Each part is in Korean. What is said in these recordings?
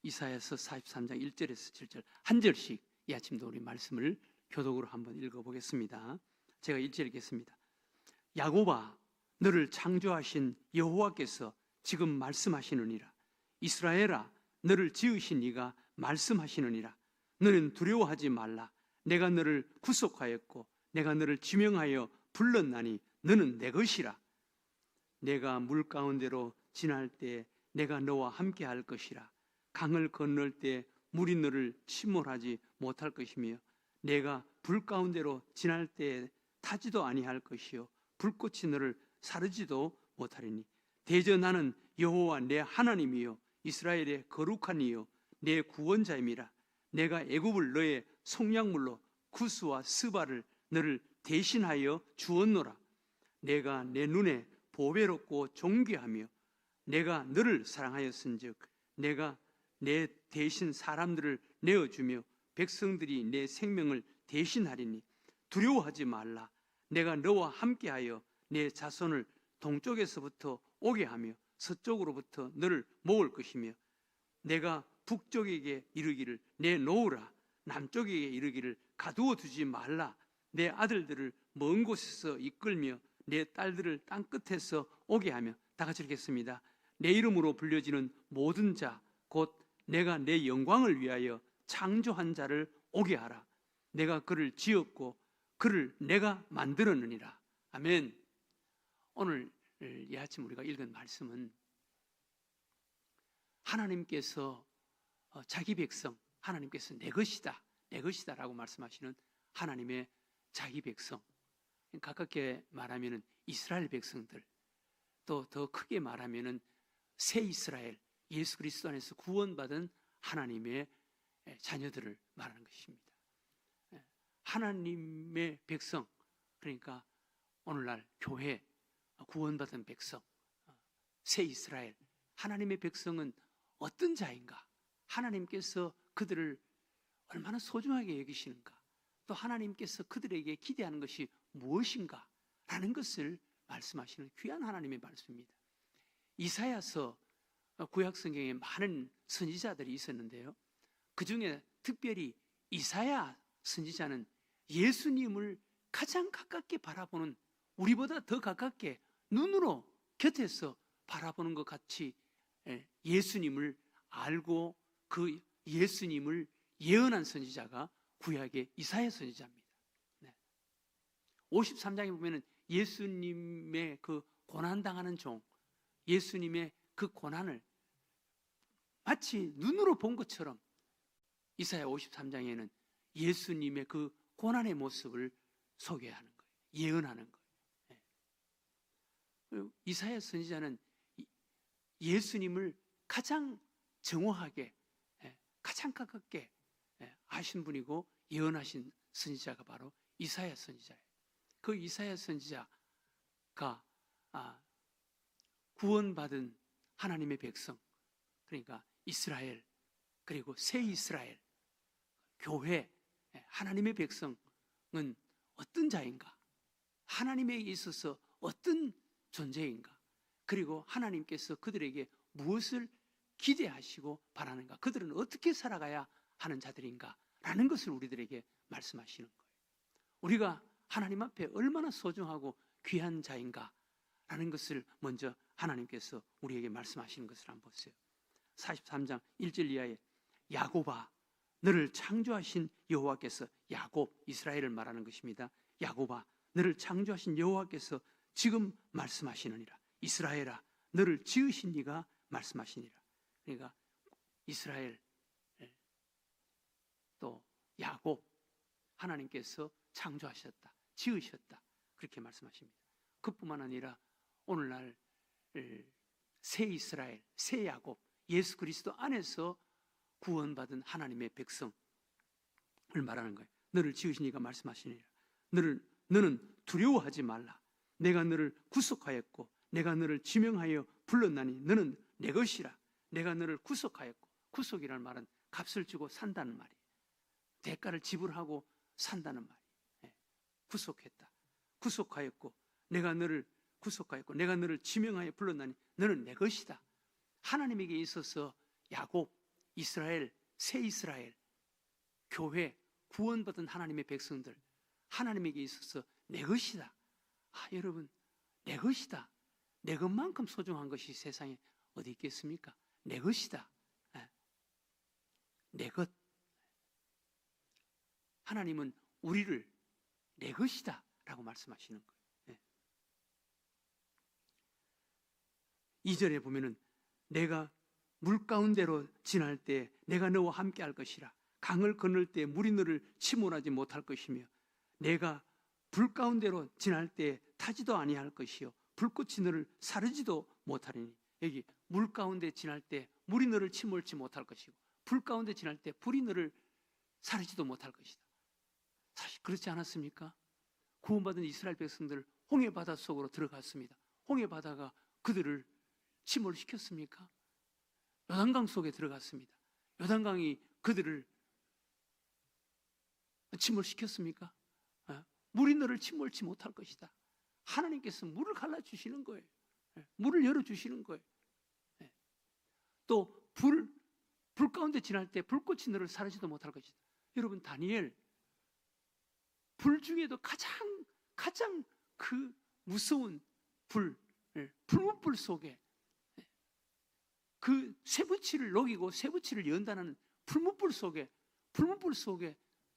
이사야서 43장 1절에서 7절 한 절씩 이 아침도 우리 말씀을 교독으로 한번 읽어보겠습니다. 제가 1절 읽겠습니다. 야곱아, 너를 창조하신 여호와께서 지금 말씀하시느니라. 이스라엘아, 너를 지으신 이가 말씀하시느니라. 너는 두려워하지 말라. 내가 너를 구속하였고 내가 너를 지명하여 불렀나니 너는 내 것이라. 내가 물 가운데로 지날 때 내가 너와 함께 할 것이라. 강을 건널 때 물이 너를 침몰하지 못할 것이며 내가 불 가운데로 지날 때 타지도 아니할 것이요 불꽃이 너를 사르지도 못하리니 대저 나는 여호와 내 하나님이요 이스라엘의 거룩한 이요 내 구원자임이라. 내가 애굽을 너의 속량물로 구스와 스바를 너를 대신하여 주었노라. 내가 내 눈에 보배롭고 존귀하며 내가 너를 사랑하였은즉 내가 내 대신 사람들을 내어주며 백성들이 내 생명을 대신하리니 두려워하지 말라. 내가 너와 함께하여 내 자손을 동쪽에서부터 오게 하며 서쪽으로부터 너를 모을 것이며 내가 북쪽에게 이르기를 내놓으라. 남쪽에게 이르기를 가두어 두지 말라. 내 아들들을 먼 곳에서 이끌며 내 딸들을 땅끝에서 오게 하며 다 같이 읽겠습니다. 내 이름으로 불려지는 모든 자 곧 내가 내 영광을 위하여 창조한 자를 오게 하라. 내가 그를 지었고 그를 내가 만들었느니라. 아멘. 오늘 이 아침 우리가 읽은 말씀은 하나님께서 자기 백성, 하나님께서 내 것이다, 내 것이다 라고 말씀하시는 하나님의 자기 백성, 가깝게 말하면 이스라엘 백성들, 또 더 크게 말하면 새 이스라엘, 예수 그리스도 안에서 구원받은 하나님의 자녀들을 말하는 것입니다. 하나님의 백성, 그러니까 오늘날 교회, 구원받은 백성, 새 이스라엘, 하나님의 백성은 어떤 자인가? 하나님께서 그들을 얼마나 소중하게 여기시는가? 또 하나님께서 그들에게 기대하는 것이 무엇인가? 라는 것을 말씀하시는 귀한 하나님의 말씀입니다. 이사야서 구약 성경에 많은 선지자들이 있었는데요, 그 중에 특별히 이사야 선지자는 예수님을 가장 가깝게 바라보는, 우리보다 더 가깝게 눈으로 곁에서 바라보는 것 같이 예수님을 알고 그 예수님을 예언한 선지자가 구약의 이사야 선지자입니다. 53장에 보면은 예수님의 그 고난당하는 종, 예수님의 그 고난을 마치 눈으로 본 것처럼 이사야 53장에는 예수님의 그 고난의 모습을 소개하는 거예요. 예언하는 거예요. 이사야 선지자는 예수님을 가장 정확하게, 가장 가깝게 아신 분이고 예언하신 선지자가 바로 이사야 선지자예요. 그 이사야 선지자가 구원받은 하나님의 백성, 그러니까 이스라엘, 그리고 새 이스라엘, 교회, 하나님의 백성은 어떤 자인가? 하나님에게 있어서 어떤 존재인가? 그리고 하나님께서 그들에게 무엇을 기대하시고 바라는가? 그들은 어떻게 살아가야 하는 자들인가? 라는 것을 우리들에게 말씀하시는 거예요. 우리가 하나님 앞에 얼마나 소중하고 귀한 자인가? 라는 것을 먼저 하나님께서 우리에게 말씀하시는 것을 한번 보세요. 43장 1절 이하에 야곱아, 너를 창조하신 여호와께서, 야곱, 이스라엘을 말하는 것입니다. 야곱아, 너를 창조하신 여호와께서 지금 말씀하시느니라. 이스라엘아, 너를 지으신 이가 말씀하시니라. 그러니까 이스라엘, 또 야곱, 하나님께서 창조하셨다, 지으셨다, 그렇게 말씀하십니다. 그뿐만 아니라 오늘날 새 이스라엘, 새 야곱, 예수 그리스도 안에서 구원받은 하나님의 백성을 말하는 거예요. 너를 지으신 이가 말씀하시니라. 너는 두려워하지 말라. 내가 너를 구속하였고 내가 너를 지명하여 불렀나니 너는 내 것이라. 내가 너를 구속하였고, 구속이라는 말은 값을 주고 산다는 말이에요. 대가를 지불하고 산다는 말이에요. 구속했다, 구속하였고 내가 너를 구속하였고 내가 너를 지명하여 불렀나니 너는 내 것이다. 하나님에게 있어서 야곱, 이스라엘, 새 이스라엘, 교회, 구원받은 하나님의 백성들, 하나님에게 있어서 내 것이다. 여러분, 내 것이다. 내 것만큼 소중한 것이 세상에 어디 있겠습니까? 내 것이다. 내 것. 하나님은 우리를 내 것이다 라고 말씀하시는 거예요. 2절에 보면은 내가 물 가운데로 지날 때 내가 너와 함께 할 것이라. 강을 건널 때 물이 너를 침몰하지 못할 것이며 내가 불 가운데로 지날 때 타지도 아니할 것이요 불꽃이 너를 사르지도 못하리니. 여기 물 가운데 지날 때 물이 너를 침몰치 못할 것이고 불 가운데 지날 때 불이 너를 사르지도 못할 것이다. 사실 그렇지 않았습니까? 구원받은 이스라엘 백성들 홍해 바다 속으로 들어갔습니다. 홍해 바다가 그들을 침몰시켰습니까? 요단강 속에 들어갔습니다. 요단강이 그들을 침몰시켰습니까? 물이 너를 침몰치 못할 것이다. 하나님께서 물을 갈라주시는 거예요. 물을 열어주시는 거예요. 또 불 가운데 지날 때 불꽃이 너를 사르지도 못할 것이다. 여러분, 다니엘 불 중에도 가장 그 무서운 불문불 속에 그 쇠붙이를 녹이고 쇠붙이를 연다는 불문불 속에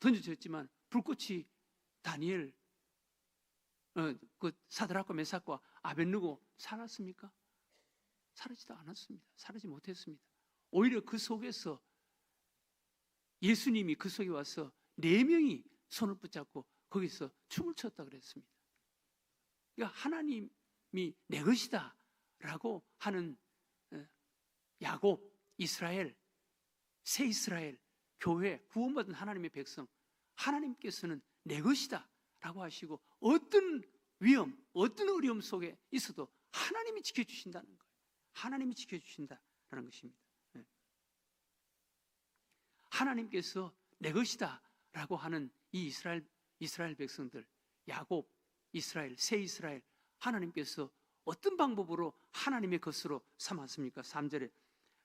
던져졌지만 불꽃이 다니엘, 그 사드락과 메삭과 아벳느고 살았습니까? 살지도 않았습니다. 살지 못했습니다. 오히려 그 속에서 예수님이 그 속에 와서 4명이 손을 붙잡고 거기서 춤을 췄다 그랬습니다. 그러니까 하나님이 내 것이다 라고 하는 야곱, 이스라엘, 새 이스라엘, 교회, 구원받은 하나님의 백성, 하나님께서는 내 것이다 라고 하시고 어떤 위험, 어떤 어려움 속에 있어도 하나님이 지켜주신다는 거예요. 하나님이 지켜주신다라는 것입니다. 하나님께서 내 것이다 라고 하는 이 이스라엘 백성들, 야곱, 이스라엘, 새 이스라엘, 하나님께서 어떤 방법으로 하나님의 것으로 삼았습니까? 3절에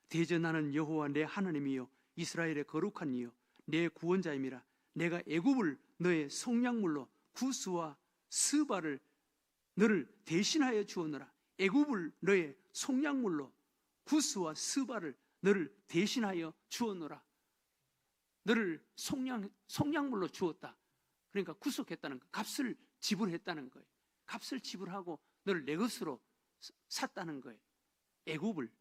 대전하는 여호와 내 하나님이요 이스라엘의 거룩한 이요 내 구원자임이라. 내가 애굽을 너의 속량물로 구스와 스바를 너를 대신하여 주었노라. 애굽을 너의 속량물로 구스와 스바를 너를 대신하여 주었노라. 너를 속량물로 주었다. 그러니까 구속했다는 거, 값을 지불했다는 거예요. 값을 지불하고 너를 내 것으로 샀다는 거예요. 애굽을.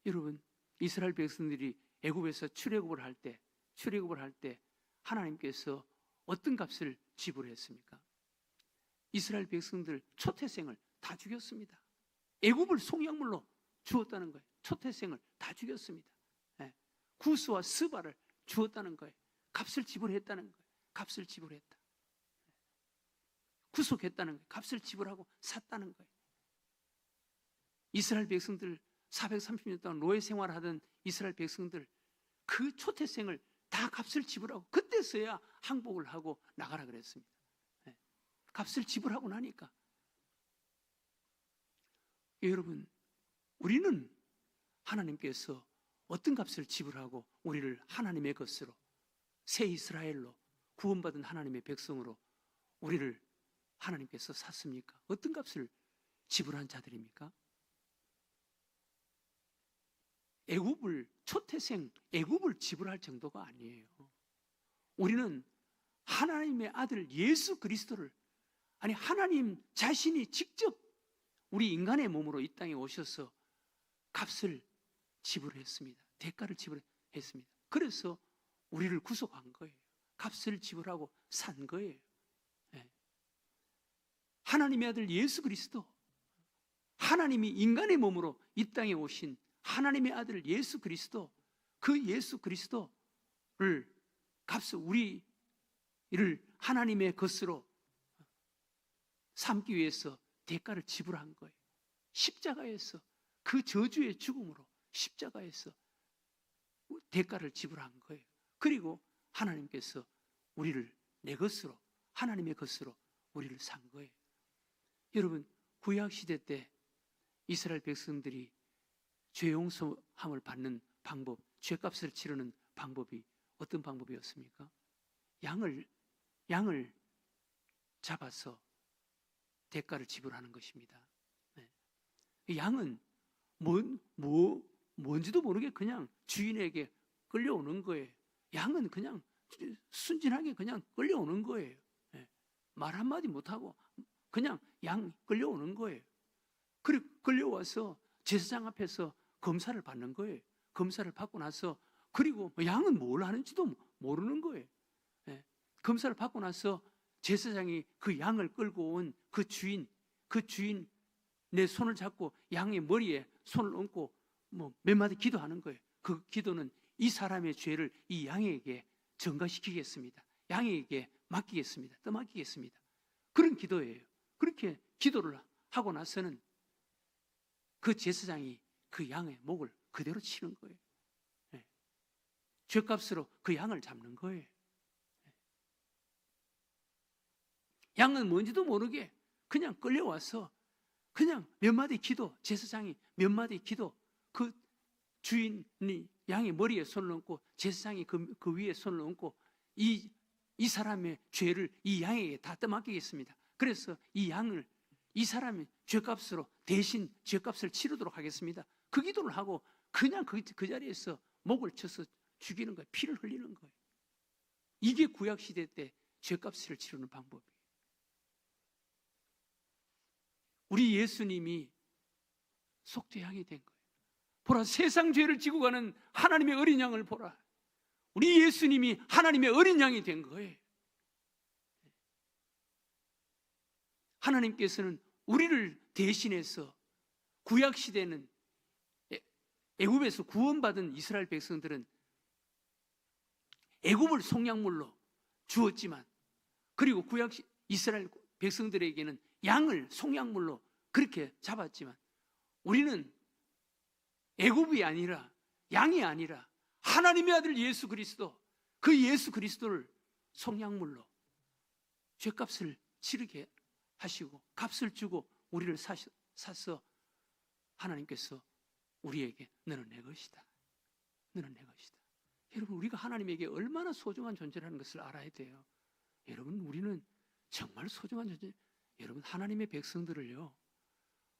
여러분, 이스라엘 백성들이 애굽에서 출애굽을 할 때 하나님께서 어떤 값을 지불했습니까? 이스라엘 백성들 초태생을 다 죽였습니다. 애굽을 속량물로 주었다는 거예요. 초태생을 다 죽였습니다. 구스와 스바를 주었다는 거예요. 값을 지불했다는 거예요. 값을 지불했다. 구속했다는 거예요. 값을 지불하고 샀다는 거예요. 이스라엘 백성들 430년 동안 노예 생활하던 이스라엘 백성들 그 초태생을 다 값을 지불하고 그때서야 항복을 하고 나가라 그랬습니다. 값을 지불하고 나니까. 여러분, 우리는 하나님께서 어떤 값을 지불하고 우리를 하나님의 것으로, 새 이스라엘로, 구원받은 하나님의 백성으로 우리를 하나님께서 샀습니까? 어떤 값을 지불한 자들입니까? 초태생 애굽을 지불할 정도가 아니에요. 우리는 하나님의 아들 예수 그리스도를, 하나님 자신이 직접 우리 인간의 몸으로 이 땅에 오셔서 값을 지불했습니다. 대가를 지불했습니다. 그래서 우리를 구속한 거예요. 값을 지불하고 산 거예요. 하나님의 아들 예수 그리스도, 하나님이 인간의 몸으로 이 땅에 오신 하나님의 아들 예수 그리스도, 그 예수 그리스도를 값을, 우리를 하나님의 것으로 삼기 위해서 대가를 지불한 거예요. 십자가에서, 그 저주의 죽음으로 십자가에서 대가를 지불한 거예요. 그리고 하나님께서 우리를 내 것으로, 하나님의 것으로 우리를 산 거예요. 여러분, 구약시대 때 이스라엘 백성들이 죄 용서함을 받는 방법 죄값을 치르는 방법이 어떤 방법이었습니까? 양을 잡아서 대가를 지불하는 것입니다. 네. 양은 뭔지도 모르게 그냥 주인에게 끌려오는 거예요. 양은 그냥 순진하게 그냥 끌려오는 거예요. 네. 말 한마디 못하고 그냥 양 끌려오는 거예요. 그리고 끌려와서 제사장 앞에서 검사를 받는 거예요. 검사를 받고 나서 그리고 양은 뭘 하는지도 모르는 거예요. 네. 검사를 받고 나서 제사장이 그 양을 끌고 온 그 주인 내 손을 잡고 양의 머리에 손을 얹고 몇 마디 기도하는 거예요. 그 기도는 이 사람의 죄를 이 양에게 전가시키겠습니다. 양에게 맡기겠습니다. 떠맡기겠습니다. 그런 기도예요. 그렇게 기도를 하고 나서는 그 제사장이 그 양의 목을 그대로 치는 거예요. 네. 죄값으로 그 양을 잡는 거예요. 네. 양은 뭔지도 모르게 그냥 끌려와서 그냥 몇 마디 기도, 제사장이 몇 마디 기도, 그 주인이 양의 머리에 손을 얹고 제사장이 그 위에 손을 얹고 이 사람의 죄를 이 양에게 다 떠맡기겠습니다. 그래서 이 양을 이 사람의 죄값으로 대신 죄값을 치르도록 하겠습니다. 그 기도를 하고 그냥 그 자리에서 목을 쳐서 죽이는 거예요. 피를 흘리는 거예요. 이게 구약시대 때 죄값을 치르는 방법이에요. 우리 예수님이 속죄양이 된 거예요. 보라, 세상 죄를 지고 가는 하나님의 어린 양을 보라. 우리 예수님이 하나님의 어린 양이 된 거예요. 하나님께서는 우리를 대신해서 구약시대는 애굽에서 구원받은 이스라엘 백성들은 애굽을 속량물로 주었지만, 그리고 구약 이스라엘 백성들에게는 양을 속량물로 그렇게 잡았지만, 우리는 애굽이 아니라 양이 아니라 하나님의 아들 예수 그리스도, 그 예수 그리스도를 속량물로 죄값을 치르게 하시고 값을 주고 우리를 사서 하나님께서 우리에게 너는 내 것이다, 너는 내 것이다. 여러분, 우리가 하나님에게 얼마나 소중한 존재라는 것을 알아야 돼요. 여러분, 우리는 정말 소중한 존재. 여러분, 하나님의 백성들을요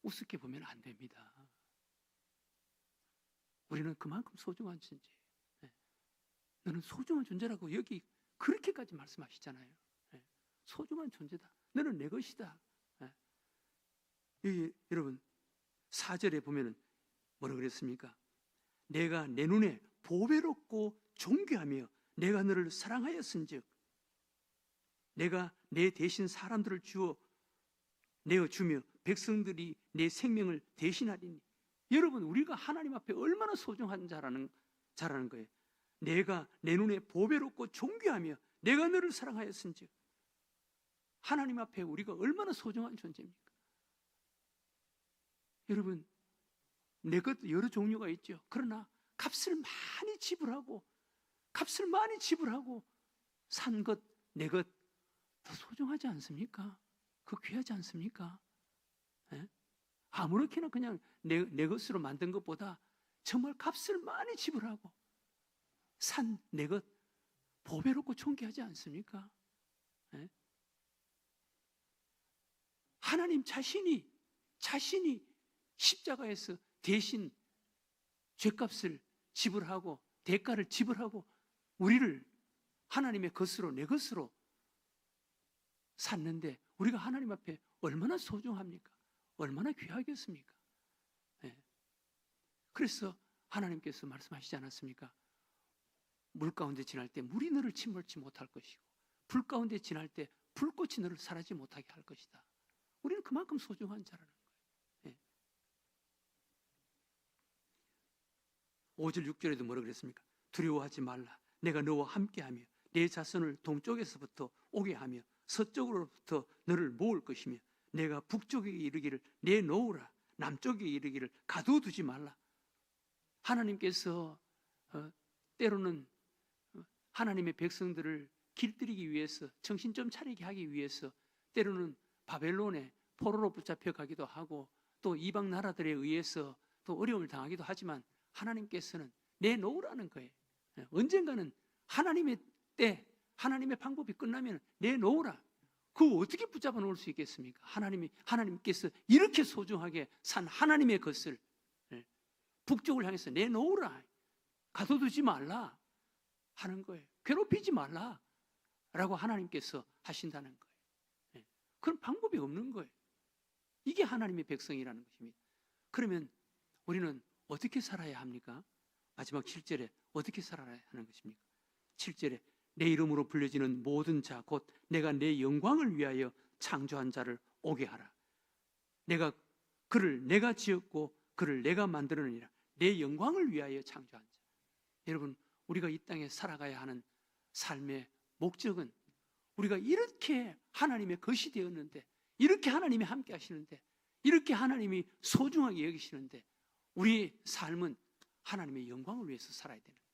우습게 보면 안 됩니다. 우리는 그만큼 소중한 존재. 네. 너는 소중한 존재라고 여기 그렇게까지 말씀하시잖아요. 네. 소중한 존재다. 너는 내 것이다. 네. 여기 여러분 4절에 보면은 뭐라 그랬습니까? 내가 내 눈에 보배롭고 존귀하며 내가 너를 사랑하였은즉 내가 내 대신 사람들을 내어 주며 백성들이 내 생명을 대신하리니. 여러분, 우리가 하나님 앞에 얼마나 소중한 자라는 거예요. 내가 내 눈에 보배롭고 존귀하며 내가 너를 사랑하였은즉. 하나님 앞에 우리가 얼마나 소중한 존재입니까? 여러분, 내 것도 여러 종류가 있죠. 그러나 값을 많이 지불하고 산 것, 내 것 더 소중하지 않습니까? 그 귀하지 않습니까? 네? 아무렇게나 그냥 내 것으로 만든 것보다 정말 값을 많이 지불하고 산 내 것 보배롭고 존귀하지 않습니까? 네? 하나님 자신이 십자가에서 대신 죄값을 지불하고 대가를 지불하고 우리를 하나님의 것으로, 내 것으로 샀는데 우리가 하나님 앞에 얼마나 소중합니까? 얼마나 귀하겠습니까? 네. 그래서 하나님께서 말씀하시지 않았습니까? 물 가운데 지날 때 물이 너를 침몰치 못할 것이고 불 가운데 지날 때 불꽃이 너를 사라지지 못하게 할 것이다. 우리는 그만큼 소중한 자라는 거예요. 네. 5절 6절에도 뭐라 그랬습니까? 두려워하지 말라. 내가 너와 함께하며 내 자손을 동쪽에서부터 오게 하며 서쪽으로부터 너를 모을 것이며 내가 북쪽에 이르기를 내놓으라, 남쪽에 이르기를 가둬두지 말라. 하나님께서 때로는 하나님의 백성들을 길들이기 위해서, 정신 좀 차리게 하기 위해서 때로는 바벨론에 포로로 붙잡혀 가기도 하고 또 이방 나라들에 의해서 또 어려움을 당하기도 하지만 하나님께서는 내놓으라는 거예요. 언젠가는 하나님의 때, 하나님의 방법이 끝나면 내놓으라. 그거 어떻게 붙잡아 놓을 수 있겠습니까? 하나님께서 이렇게 소중하게 산 하나님의 것을 북쪽을 향해서 내놓으라. 가둬두지 말라 하는 거예요. 괴롭히지 말라 라고 하나님께서 하신다는 거예요. 그런 방법이 없는 거예요. 이게 하나님의 백성이라는 것입니다. 그러면 우리는 어떻게 살아야 합니까? 마지막 7절에 어떻게 살아야 하는 것입니까? 7절에 내 이름으로 불려지는 모든 자 곧 내가 내 영광을 위하여 창조한 자를 오게 하라. 그를 내가 지었고 그를 내가 만들었느니라. 내 영광을 위하여 창조한 자. 여러분, 우리가 이 땅에 살아가야 하는 삶의 목적은 우리가 이렇게 하나님의 것이 되었는데, 이렇게 하나님이 함께 하시는데, 이렇게 하나님이 소중하게 여기시는데, 우리 삶은 하나님의 영광을 위해서 살아야 되는 거예요.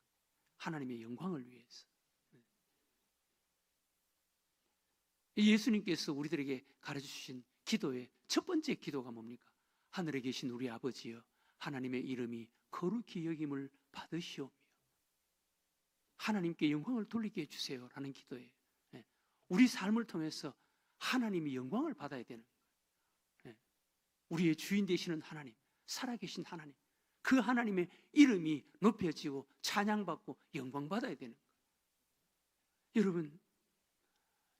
하나님의 영광을 위해서. 예수님께서 우리들에게 가르쳐주신 기도의 첫 번째 기도가 뭡니까? 하늘에 계신 우리 아버지여, 하나님의 이름이 거룩히 여김을 받으시오며 하나님께 영광을 돌리게 해주세요 라는 기도예요. 우리 삶을 통해서 하나님이 영광을 받아야 되는 거예요. 우리의 주인 되시는 하나님, 살아계신 하나님, 그 하나님의 이름이 높여지고 찬양받고 영광받아야 되는 거예요.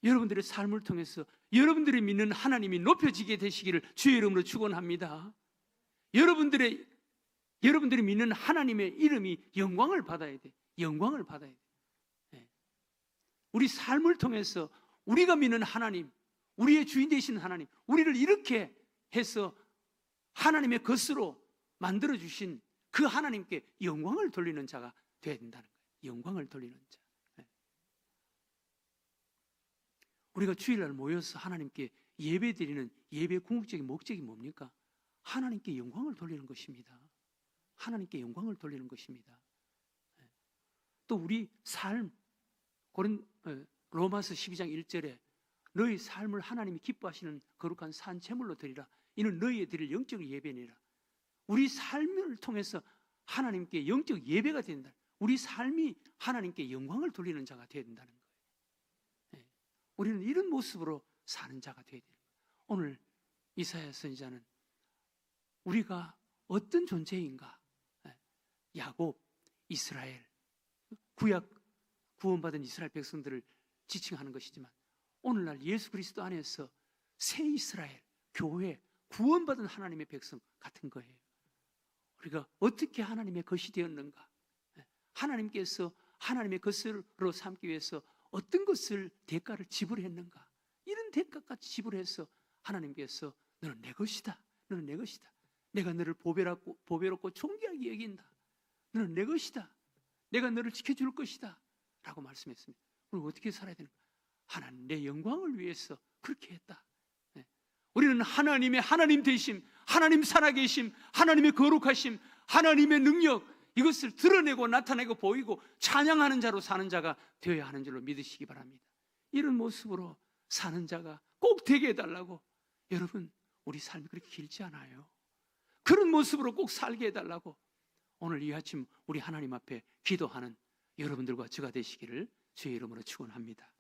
여러분들의 삶을 통해서 여러분들이 믿는 하나님이 높여지게 되시기를 주의 이름으로 축원합니다. 여러분들이 믿는 하나님의 이름이 영광을 받아야 돼. 영광을 받아야 돼. 우리 삶을 통해서 우리가 믿는 하나님, 우리의 주인 되시는 하나님, 우리를 이렇게 해서 하나님의 것으로 만들어주신 그 하나님께 영광을 돌리는 자가 되어야 된다는 거예요. 영광을 돌리는 자. 우리가 주일날 모여서 하나님께 예배 드리는 예배의 궁극적인 목적이 뭡니까? 하나님께 영광을 돌리는 것입니다. 하나님께 영광을 돌리는 것입니다. 또 우리 삶, 로마서 12장 1절에 너희 삶을 하나님이 기뻐하시는 거룩한 산 제물로 드리라. 이는 너희의 드릴 영적 예배니라. 우리 삶을 통해서 하나님께 영적 예배가 된다. 우리 삶이 하나님께 영광을 돌리는 자가 되어야 된다는 거예요. 우리는 이런 모습으로 사는 자가 되어야 돼요. 오늘 이사야 선지자는 우리가 어떤 존재인가? 야곱, 이스라엘, 구원받은 이스라엘 백성들을 지칭하는 것이지만 오늘날 예수 그리스도 안에서 새 이스라엘, 교회, 구원받은 하나님의 백성 같은 거예요. 우리가 어떻게 하나님의 것이 되었는가? 하나님께서 하나님의 것으로 삼기 위해서 어떤 것을 대가를 지불했는가? 이런 대가까지 지불해서 하나님께서 너는 내 것이다. 너는 내 것이다. 내가 너를 보배롭고 존귀하게 여긴다. 너는 내 것이다. 내가 너를 지켜줄 것이다 라고 말씀했습니다. 우리 어떻게 살아야 되는가? 하나님 내 영광을 위해서 그렇게 했다. 우리는 하나님의 하나님 되심, 하나님 살아계심, 하나님의 거룩하심, 하나님의 능력, 이것을 드러내고 나타내고 보이고 찬양하는 자로 사는 자가 되어야 하는 줄로 믿으시기 바랍니다. 이런 모습으로 사는 자가 꼭 되게 해달라고. 여러분, 우리 삶이 그렇게 길지 않아요. 그런 모습으로 꼭 살게 해달라고 오늘 이 아침 우리 하나님 앞에 기도하는 여러분들과 저가 되시기를 주의 이름으로 축원합니다.